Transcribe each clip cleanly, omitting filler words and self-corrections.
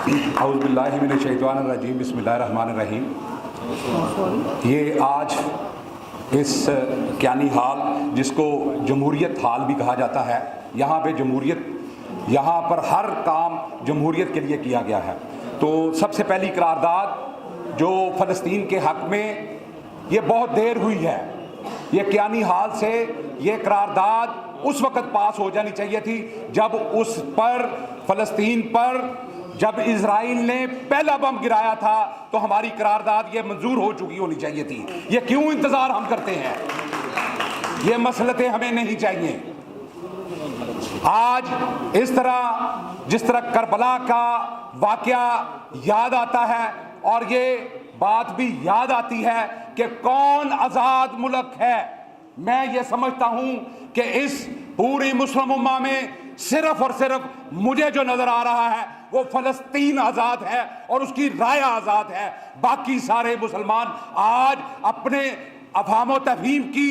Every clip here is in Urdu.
اعوذ باللہ من الشیطان الرجیم، بسم اللہ الرحمن الرحیم۔ یہ آج اس کیانی ہال، جس کو جمہوریت ہال بھی کہا جاتا ہے، یہاں پہ یہاں پر ہر کام جمہوریت کے لیے کیا گیا ہے۔ تو سب سے پہلی قرارداد جو فلسطین کے حق میں، یہ بہت دیر ہوئی ہے۔ یہ کیانی ہال سے یہ قرارداد اس وقت پاس ہو جانی چاہیے تھی جب اس پر، فلسطین پر جب اسرائیل نے پہلا بم گرایا تھا تو ہماری قرارداد یہ منظور ہو چکی ہونی چاہیے تھی۔ یہ کیوں انتظار ہم کرتے ہیں؟ یہ مسلطیں ہمیں نہیں چاہیے۔ آج اس طرح، جس طرح کربلا کا واقعہ یاد آتا ہے، اور یہ بات بھی یاد آتی ہے کہ کون آزاد ملک ہے، میں یہ سمجھتا ہوں کہ اس پوری مسلم امہ میں صرف اور صرف مجھے جو نظر آ رہا ہے وہ فلسطین آزاد ہے اور اس کی رائے آزاد ہے۔ باقی سارے مسلمان آج اپنے افہام و تفہیم کی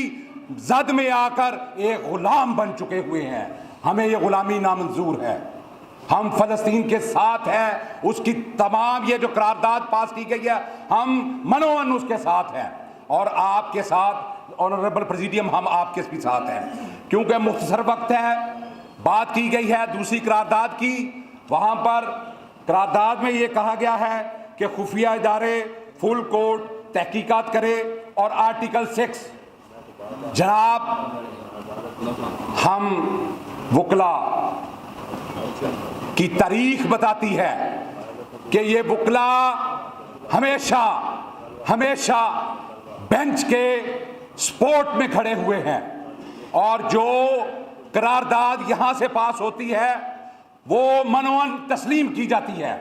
زد میں آ کر ایک غلام بن چکے ہوئے ہیں۔ ہمیں یہ غلامی نامنظور ہے۔ ہم فلسطین کے ساتھ ہیں، اس کی تمام یہ جو قرارداد پاس کی گئی ہے، ہم منومن اس کے ساتھ ہیں، اور آپ کے ساتھ آنریبل پریزیڈیم، ہم آپ کے بھی ساتھ ہیں۔ کیونکہ مختصر وقت ہے، بات کی گئی ہے دوسری قرارداد کی، وہاں پر قرارداد میں یہ کہا گیا ہے کہ خفیہ ادارے فل کوڈ تحقیقات کرے، اور آرٹیکل 6 جناب ہم وکلا کی تاریخ بتاتی ہے کہ یہ وکلا ہمیشہ بینچ کے سپورٹ میں کھڑے ہوئے ہیں، اور جو قرارداد یہاں سے پاس ہوتی ہے وہ منوان تسلیم کی جاتی ہے۔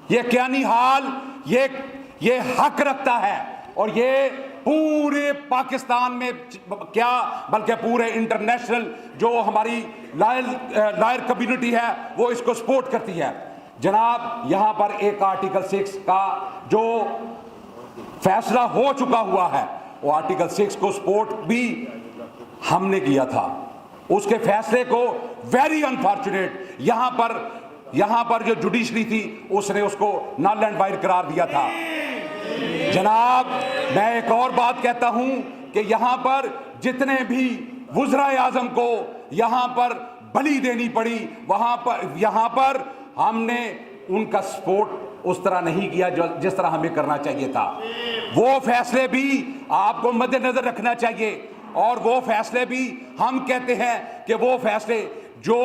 یہ کیانی حال یہ حق رکھتا ہے، اور یہ پورے پاکستان میں کیا بلکہ پورے انٹرنیشنل جو ہماری لائر کمیونٹی ہے وہ اس کو سپورٹ کرتی ہے۔ جناب یہاں پر ایک آرٹیکل 6 کا جو فیصلہ ہو چکا ہوا ہے، وہ آرٹیکل 6 کو سپورٹ بھی ہم نے کیا تھا، اس کے فیصلے کو ویری انفارچونیٹ یہاں پر جو جوڈیشری تھی اس نے اس کو نل اینڈ وائڈ قرار دیا تھا۔ جناب میں ایک اور بات کہتا ہوں کہ یہاں پر جتنے بھی وزرائے اعظم کو یہاں پر بلی دینی پڑی، یہاں پر ہم نے ان کا سپورٹ اس طرح نہیں کیا جس طرح ہمیں کرنا چاہیے تھا۔ وہ فیصلے بھی آپ کو مد نظر رکھنا چاہیے، اور وہ فیصلے بھی ہم کہتے ہیں کہ وہ فیصلے جو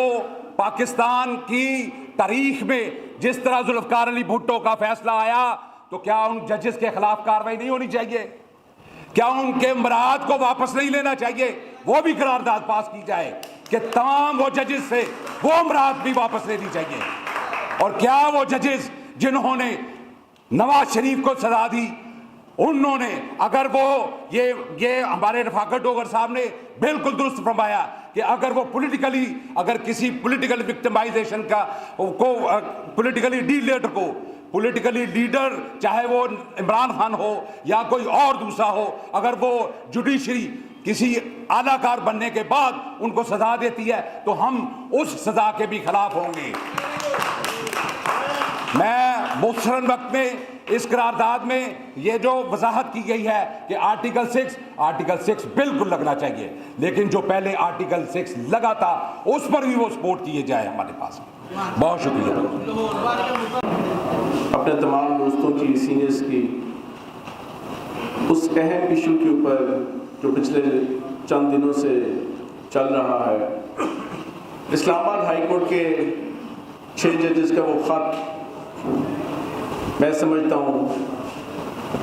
پاکستان کی تاریخ میں جس طرح ذوالفقار علی بھٹو کا فیصلہ آیا، تو کیا ان ججز کے خلاف کارروائی نہیں ہونی چاہیے؟ کیا ان کے امراءات کو واپس نہیں لینا چاہیے؟ وہ بھی قرارداد پاس کی جائے کہ تمام وہ ججز سے وہ امراءات بھی واپس لینی چاہیے۔ اور کیا وہ ججز جنہوں نے نواز شریف کو سزا دی، انہوں نے اگر وہ یہ ہمارے رفاقت ڈوگر صاحب نے بالکل درست فرمایا کہ اگر وہ اگر کسی پولیٹیکل وکٹمائزیشن پولیٹیکلی لیڈر چاہے وہ عمران خان ہو یا کوئی اور دوسرا ہو، اگر وہ جوڈیشری کسی اعلیٰ کار بننے کے بعد ان کو سزا دیتی ہے تو ہم اس سزا کے بھی خلاف ہوں گے۔ میں مختصراً وقت میں اس قرارداد میں یہ جو وضاحت کی گئی ہے کہ آرٹیکل 6 بالکل لگنا چاہیے، لیکن جو پہلے آرٹیکل 6 لگا تھا اس پر بھی وہ سپورٹ کیے جائے ہمارے پاس۔ بہت شکریہ۔ اپنے تمام دوستوں کی، سینئرز کی، اس اہم ایشو کے اوپر جو پچھلے چند دنوں سے چل رہا ہے، اسلام آباد ہائی کورٹ کے 6 ججز کا وہ خط، میں سمجھتا ہوں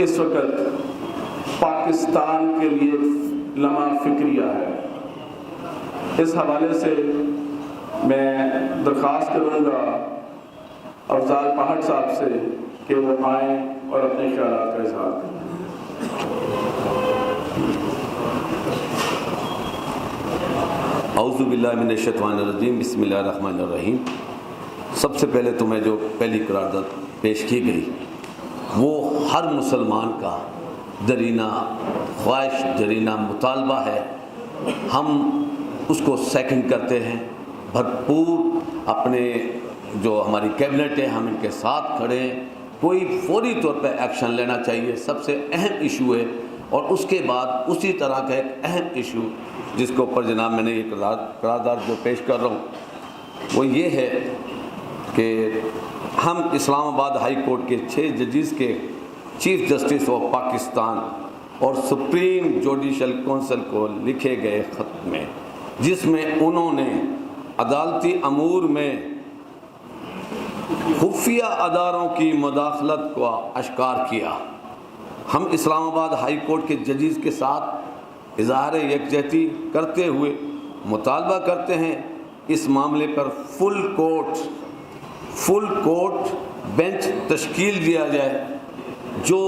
اس وقت پاکستان کے لیے لمحہ فکریہ ہے۔ اس حوالے سے میں درخواست کروں گا افضال پہاڑ صاحب سے کہ وہ آئیں اور اپنے خیالات کا اظہار کریں۔ اعوذ باللہ من الشیطان الرجیم، بسم اللہ الرحمن الرحیم۔ سب سے پہلے تو میں جو پہلی قرارداد پیش کی گئی وہ ہر مسلمان کا درینہ خواہش، درینہ مطالبہ ہے، ہم اس کو سیکنڈ کرتے ہیں، بھرپور اپنے جو ہماری کیبنٹ ہے ہم ان کے ساتھ کھڑے ہیں. کوئی فوری طور پہ ایکشن لینا چاہیے، سب سے اہم ایشو ہے. اور اس کے بعد اسی طرح کا ایک اہم ایشو جس کے اوپر جناب میں نے یہ قرارداد جو پیش کر رہا ہوں وہ یہ ہے کہ ہم اسلام آباد ہائی کورٹ کے 6 ججز کے چیف جسٹس آف پاکستان اور سپریم جوڈیشل کونسل کو لکھے گئے خط میں، جس میں انہوں نے عدالتی امور میں خفیہ اداروں کی مداخلت کو اشکار کیا. ہم اسلام آباد ہائی کورٹ کے ججز کے ساتھ اظہار یکجہتی کرتے ہوئے مطالبہ کرتے ہیں اس معاملے پر فل کورٹ بینچ تشکیل دیا جائے جو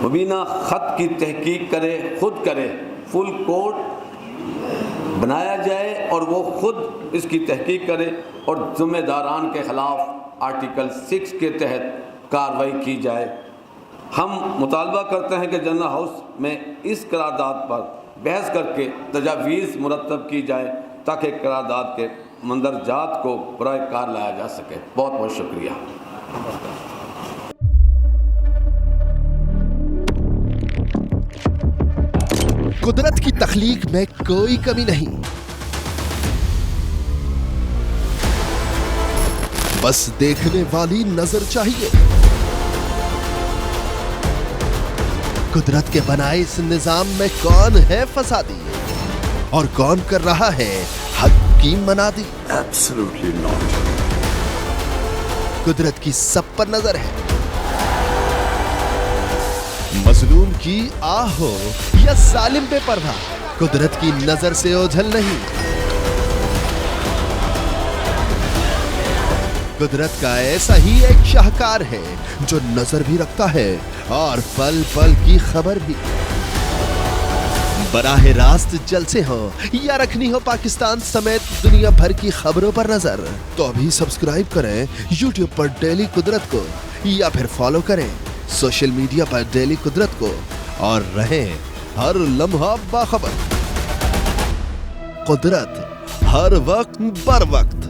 مبینہ خط کی تحقیق کرے، خود کرے. فل کورٹ بنایا جائے اور وہ خود اس کی تحقیق کرے اور ذمہ داران کے خلاف آرٹیکل 6 کے تحت کارروائی کی جائے. ہم مطالبہ کرتے ہیں کہ جنرل ہاؤس میں اس قرارداد پر بحث کر کے تجاویز مرتب کی جائے تاکہ قرارداد کے مندرجات کو برائے کار لایا جا سکے. بہت بہت شکریہ. قدرت کی تخلیق میں کوئی کمی نہیں، بس دیکھنے والی نظر چاہیے. قدرت کے بنائے اس نظام میں کون ہے فسادی اور کون کر رہا ہے حق کی منادی؟ Absolutely not. قدرت کی سب پر نظر ہے. مظلوم کی آہ ہو یا ظالم بے پردہ، قدرت کی نظر سے اوجھل نہیں. قدرت کا ایسا ہی ایک شاہکار ہے جو نظر بھی رکھتا ہے اور پل پل کی خبر بھی. براہ راست جلسے ہوں یا رکھنی ہو پاکستان سمیت دنیا بھر کی خبروں پر نظر تو ابھی سبسکرائب کریں یوٹیوب پر ڈیلی قدرت کو یا پھر فالو کریں سوشل میڈیا پر ڈیلی قدرت کو اور رہیں ہر لمحہ باخبر. قدرت ہر وقت بر وقت.